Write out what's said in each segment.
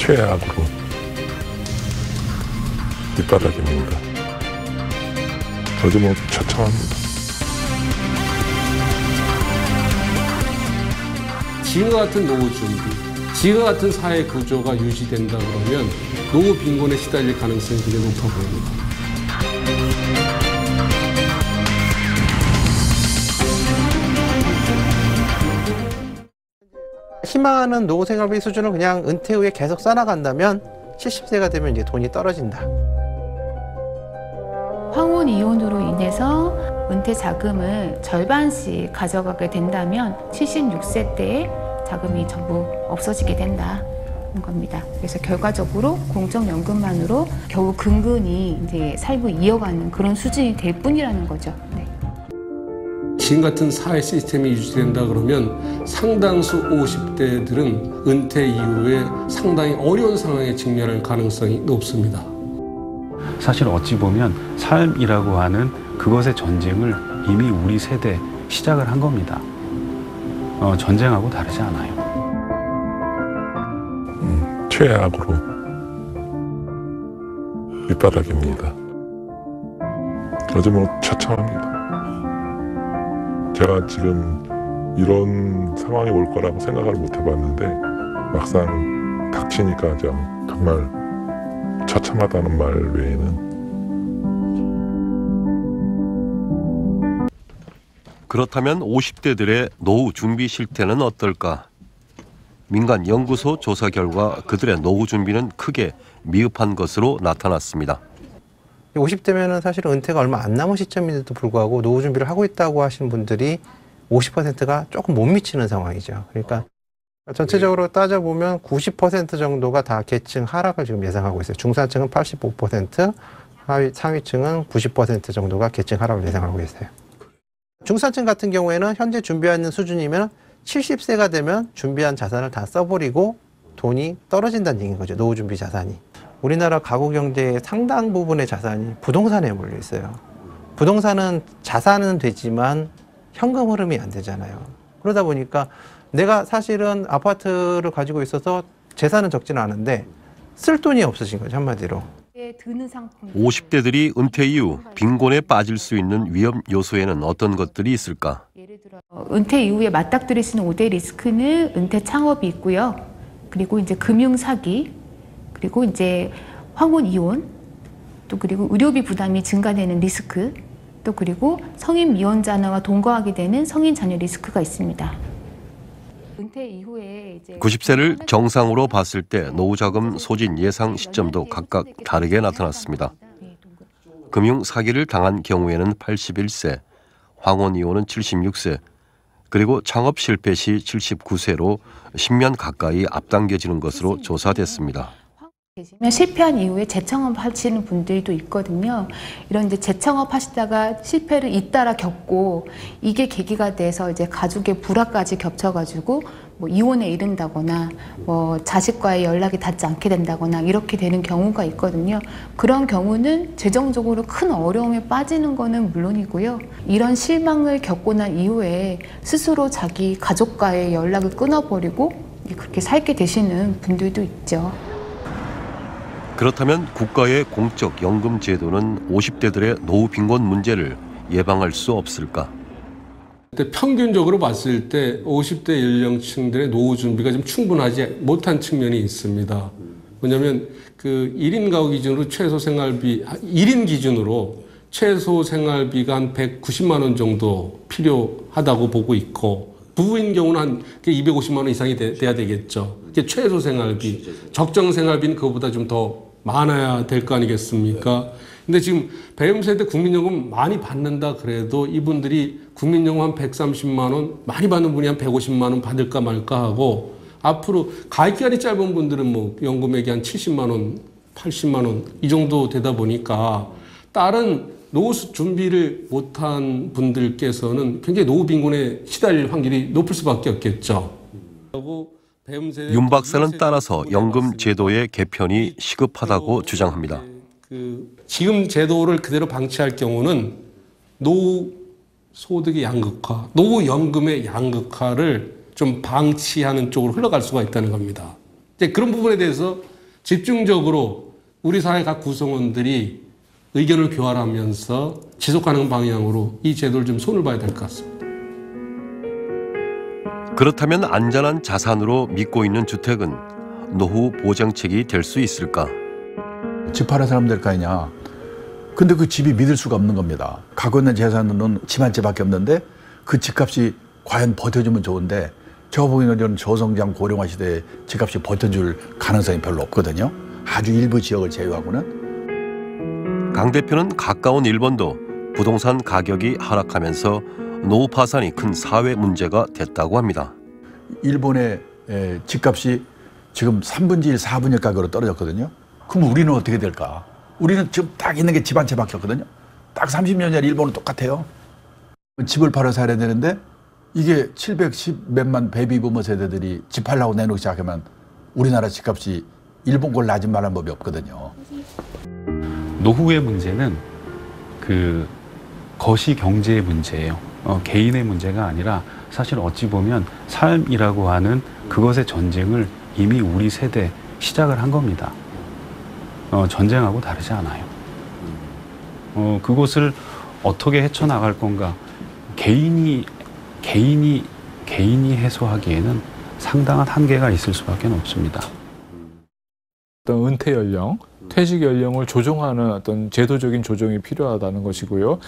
최악으로 밑바닥입니다. 요즘은 처참합니다. 지금과 같은 노후 준비, 지금과 같은 사회 구조가 유지된다 그러면 노후 빈곤에 시달릴 가능성이 굉장히 높아 보입니다. 희망하는 노후 생활비 수준을 그냥 은퇴 후에 계속 쌓아나간다면 70세가 되면 이제 돈이 떨어진다. 황혼 이혼으로 인해서 은퇴 자금을 절반씩 가져가게 된다면 76세 때에 자금이 전부 없어지게 된다는 겁니다. 그래서 결과적으로 공적연금만으로 겨우 근근히 이제 삶을 이어가는 그런 수준이 될 뿐이라는 거죠. 네. 지금 같은 사회 시스템이 유지된다 그러면 상당수 50대들은 은퇴 이후에 상당히 어려운 상황에 직면할 가능성이 높습니다. 사실 어찌 보면 삶이라고 하는 그것의 전쟁을 이미 우리 세대 시작을 한 겁니다. 전쟁하고 다르지 않아요. 최악으로 밑바닥입니다. 요즘은 처참합니다. 제가 지금 이런 상황이 올 거라고 생각을 못 해봤는데 막상 닥치니까 정말 처참하다는 말 외에는. 그렇다면 50대들의 노후 준비 실태는 어떨까? 민간 연구소 조사 결과 그들의 노후 준비는 크게 미흡한 것으로 나타났습니다. 50대면은 사실 은퇴가 얼마 안 남은 시점인데도 불구하고 노후 준비를 하고 있다고 하시는 분들이 50%가 조금 못 미치는 상황이죠. 그러니까 전체적으로 따져보면 90% 정도가 다 계층 하락을 지금 예상하고 있어요. 중산층은 85%, 상위층은 90% 정도가 계층 하락을 예상하고 있어요. 중산층 같은 경우에는 현재 준비하는 수준이면 70세가 되면 준비한 자산을 다 써버리고 돈이 떨어진다는 얘기인 거죠. 노후 준비 자산이. 우리나라 가구 경제의 상당 부분의 자산이 부동산에 몰려 있어요. 부동산은 자산은 되지만 현금 흐름이 안 되잖아요. 그러다 보니까 내가 사실은 아파트를 가지고 있어서 재산은 적지는 않은데 쓸 돈이 없어진 거죠, 한마디로. 50대들이 은퇴 이후 빈곤에 빠질 수 있는 위험 요소에는 어떤 것들이 있을까? 예를 들어 은퇴 이후에 맞닥뜨릴 수 있는 5대 리스크는 은퇴 창업이 있고요. 그리고 이제 금융 사기, 그리고 이제 황혼 이혼, 또 그리고 의료비 부담이 증가되는 리스크, 또 그리고 성인 미혼자녀와 동거하게 되는 성인 자녀 리스크가 있습니다. 은퇴 이후에 이제 90세를 정상으로 봤을 때 노후자금 소진 예상 시점도 각각 다르게 나타났습니다. 금융 사기를 당한 경우에는 81세, 황혼 이혼은 76세, 그리고 창업 실패 시 79세로 10년 가까이 앞당겨지는 것으로 조사됐습니다. 실패한 이후에 재창업 하시는 분들도 있거든요. 이런 이제 재창업 하시다가 실패를 잇따라 겪고 이게 계기가 돼서 이제 가족의 불화까지 겹쳐가지고 뭐 이혼에 이른다거나 뭐 자식과의 연락이 닿지 않게 된다거나 이렇게 되는 경우가 있거든요. 그런 경우는 재정적으로 큰 어려움에 빠지는 거는 물론이고요. 이런 실망을 겪고 난 이후에 스스로 자기 가족과의 연락을 끊어버리고 그렇게 살게 되시는 분들도 있죠. 그렇다면 국가의 공적 연금 제도는 50대들의 노후 빈곤 문제를 예방할 수 없을까? 평균적으로 봤을 때 50대 연령층들의 노후 준비가 좀 충분하지 못한 측면이 있습니다. 왜냐하면 그 1인 가구 기준으로 최소 생활비, 1인 기준으로 최소 생활비가 한 190만 원 정도 필요하다고 보고 있고 부부인 경우는 한 250만 원 이상이 돼야 되겠죠. 그게 최소 생활비, 적정 생활비는 그거보다 좀 더 많아야 될 거 아니겠습니까? 근데 지금 배움세대 국민연금 많이 받는다 그래도 이분들이 국민연금 한 130만 원, 많이 받는 분이 한 150만 원 받을까 말까 하고 앞으로 가입기간이 짧은 분들은 뭐 연금액이 한 70만 원, 80만 원 이 정도 되다 보니까 다른 노후 준비를 못한 분들께서는 굉장히 노후 빈곤에 시달릴 확률이 높을 수밖에 없겠죠. 윤 박사는 따라서 연금 제도의 개편이 시급하다고 주장합니다. 지금 제도를 그대로 방치할 경우는 노후 소득의 양극화, 노후 연금의 양극화를 좀 방치하는 쪽으로 흘러갈 수가 있다는 겁니다. 이제 그런 부분에 대해서 집중적으로 우리 사회 각 구성원들이 의견을 교환하면서 지속가능 방향으로 이 제도를 좀 손을 봐야 될 것 같습니다. 그렇다면 안전한 자산으로 믿고 있는 주택은 노후 보장책이 될 수 있을까? 집 팔아 사람 될 거 아니냐. 근데 그 집이 믿을 수가 없는 겁니다. 갖고 있는 재산으로는 집 한 채밖에 없는데 그 집값이 과연 버텨주면 좋은데 제가 보기에는 저성장 고령화 시대에 집값이 버텨줄 가능성이 별로 없거든요. 아주 일부 지역을 제외하고는. 강 대표는 가까운 일본도 부동산 가격이 하락하면서 노후 파산이 큰 사회 문제가 됐다고 합니다. 일본의 집값이 지금 3분의 1, 4분의 1 가격으로 떨어졌거든요. 그럼 우리는 어떻게 될까? 우리는 지금 딱 있는 게 집 한 채밖에 없거든요. 딱 30년 전에 일본은 똑같아요. 집을 팔아 살아야 되는데 이게 710 몇만 베이비부머 세대들이 집 팔라고 내놓기 시작하면 우리나라 집값이 일본 걸 낮은 말한 법이 없거든요. 노후의 문제는 그 거시 경제의 문제예요. 개인의 문제가 아니라 사실 어찌 보면 삶이라고 하는 그것의 전쟁을 이미 우리 세대 시작을 한 겁니다. 전쟁하고 다르지 않아요. 그것을 어떻게 헤쳐나갈 건가? 개인이 해소하기에는 상당한 한계가 있을 수밖에 없습니다. 어떤 은퇴 연령, 퇴직 연령을 조정하는 어떤 제도적인 조정이 필요하다는 것이고요.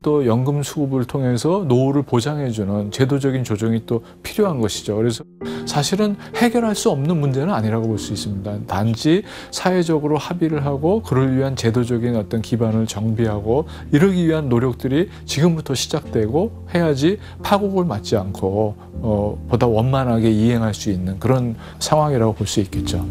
또 연금 수급을 통해서 노후를 보장해주는 제도적인 조정이 또 필요한 것이죠. 그래서 사실은 해결할 수 없는 문제는 아니라고 볼 수 있습니다. 단지 사회적으로 합의를 하고 그를 위한 제도적인 어떤 기반을 정비하고 이러기 위한 노력들이 지금부터 시작되고 해야지 파국을 맞지 않고 보다 원만하게 이행할 수 있는 그런 상황이라고 볼 수 있겠죠.